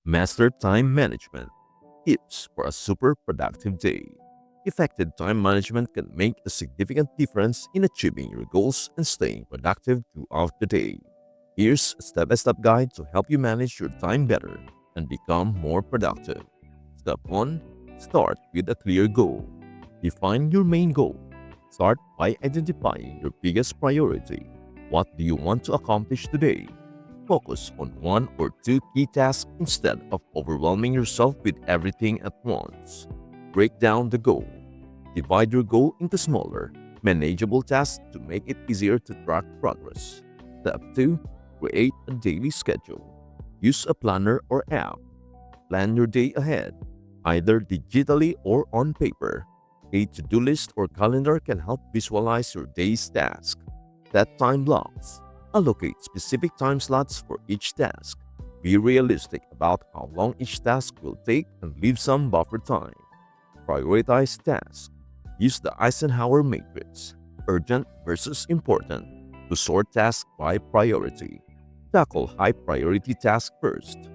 Master time management. Tips for a super productive day. Effective time management can make a significant difference in achieving your goals and staying productive throughout the day. Here's a step by step guide to help you manage your time better and become more productive. Step 1. Start with a clear goal. Define your main goal. Start by identifying your biggest priority. What do you want to accomplish today? Focus on one or two key tasks instead of overwhelming yourself with everything at once. Break down the goal. Divide your goal into smaller, manageable tasks to make it easier to track progress. Step 2. Create a daily schedule. Use a planner or app. Plan your day ahead, either digitally or on paper. A to-do list or calendar can help visualize your day's task. Set time blocks. Allocate specific time slots for each task. Be realistic about how long each task will take and leave some buffer time. Prioritize tasks. Use the Eisenhower matrix, urgent versus important, to sort tasks by priority. Tackle high priority tasks first.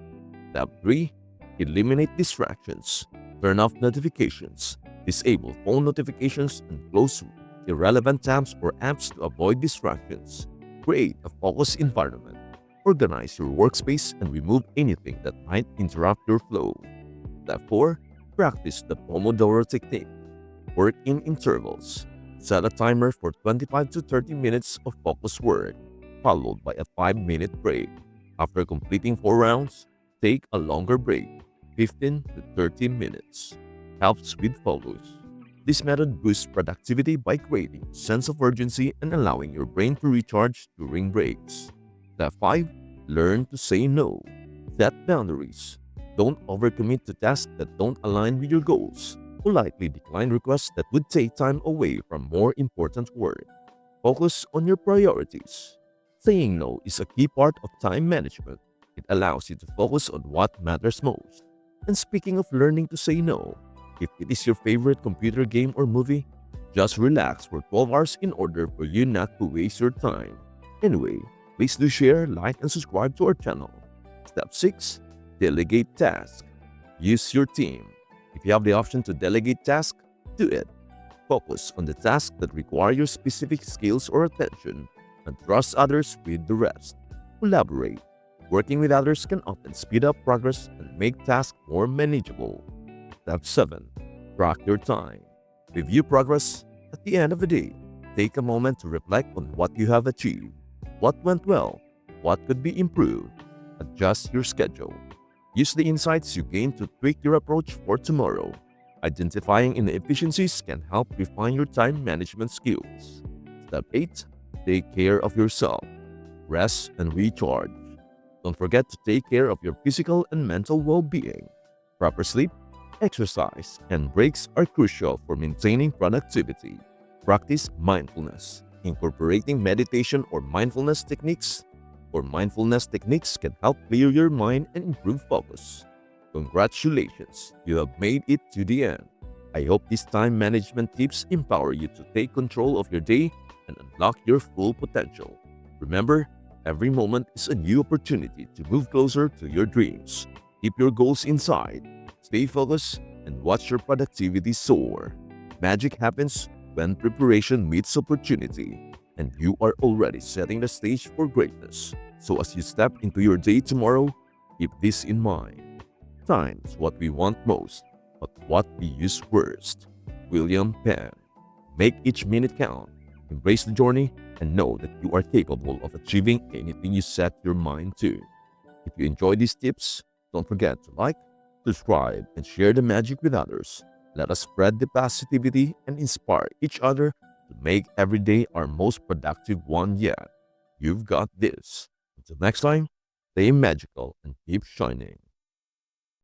Step 3. Eliminate distractions. Turn off notifications. Disable phone notifications and close irrelevant tabs or apps to avoid distractions. Create a focused environment. Organize your workspace and remove anything that might interrupt your flow. Step 4. Practice the Pomodoro technique. Work in intervals. Set a timer for 25 to 30 minutes of focused work, followed by a 5-minute break. After completing 4 rounds, take a longer break, 15 to 30 minutes. Helps with focus. This method boosts productivity by creating a sense of urgency and allowing your brain to recharge during breaks. Step 5. Learn to say no. Set boundaries. Don't overcommit to tasks that don't align with your goals. Politely decline requests that would take time away from more important work. Focus on your priorities. Saying no is a key part of time management. It allows you to focus on what matters most. And speaking of learning to say no, if it is your favorite computer game or movie, just relax for 12 hours in order for you not to waste your time. Anyway, please do share, like, and subscribe to our channel. Step 6. Delegate tasks. Use your team. If you have the option to delegate tasks, do it. Focus on the tasks that require your specific skills or attention and trust others with the rest. Collaborate. Working with others can often speed up progress and make tasks more manageable. Step 7. Track your time. Review progress at the end of the day. Take a moment to reflect on what you have achieved, what went well, what could be improved. Adjust your schedule. Use the insights you gain to tweak your approach for tomorrow. Identifying inefficiencies can help refine your time management skills. Step 8. Take care of yourself. Rest and recharge. Don't forget to take care of your physical and mental well-being. Proper sleep, exercise, and breaks are crucial for maintaining productivity. Practice mindfulness. Incorporating meditation or mindfulness techniques can help clear your mind and improve focus. Congratulations, you have made it to the end. I hope these time management tips empower you to take control of your day and unlock your full potential. Remember, every moment is a new opportunity to move closer to your dreams. Keep your goals inside, stay focused, and watch your productivity soar. Magic happens when preparation meets opportunity, and you are already setting the stage for greatness. So as you step into your day tomorrow, keep this in mind. Time is what we want most, but what we use worst. William Penn. Make each minute count. Embrace the journey and know that you are capable of achieving anything you set your mind to. If you enjoy these tips, don't forget to like, subscribe, and share the magic with others. Let us spread the positivity and inspire each other to make every day our most productive one yet. You've got this. Until next time, stay magical and keep shining.